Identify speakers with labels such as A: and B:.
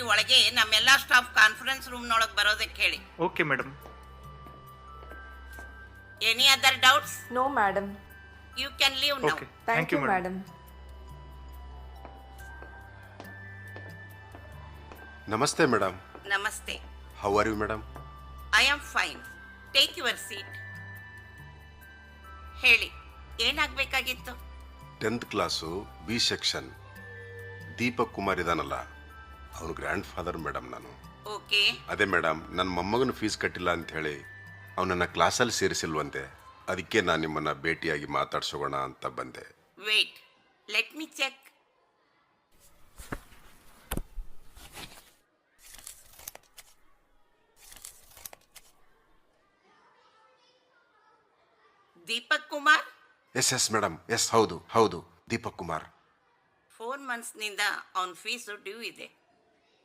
A: ನೀವು ಒಳಗೆ ನಮ್ಮೆಲ್ಲ ಸ್ಟಾಫ್ ಕಾನ್ಫರೆನ್ಸ್ ರೂಮ್ನೊಳಗೆ ಬರೋದಕ್ಕೆ ಹೇಳಿ.
B: Okay madam.
A: Any other doubts?
C: No, madam.
A: You can leave now.
B: Okay,
C: Thank you, madam.
D: ನಮಸ್ತೆ ಮೇಡಮ್.
A: ನಮಸ್ತೆ.
D: How are you madam?
A: I am fine. Take your seat. ಹೇಳಿ, ಏನಾಗಬೇಕಾಗಿತ್ತು?
D: 10th class B section Deepak Kumar ಇದಾನಲ್ಲ, ಅವನು grandfather madam. ನಾನು
A: okay.
D: ಅದೇ madam, ನನ್ನ ಮೊಮ್ಮಗನ ಫೀಸ್ ಕಟ್ಟಿಲ್ಲ ಅಂತ ಹೇಳಿ ಅವನನ್ನು ಕ್ಲಾಸಲ್ಲಿ ಸೇರಿಸಿಲ್ವಂತೆ. ಅದಕ್ಕೆ ನಾನು ನಿಮ್ಮನ್ನು ಭೇಟಿಯಾಗಿ ಮಾತಾಡ್ಸೋಣ ಅಂತ ಬಂದೆ.
A: Wait, let me check. Deepak Kumar?
D: Yes madam, yes, ಹೌದು ಹೌದು, ದೀಪಕ್ ಕುಮಾರ್.
A: 4 monthsನಿಂದ ಅವನ ಫೀಸು ಡ್ಯೂ ಇದೆ.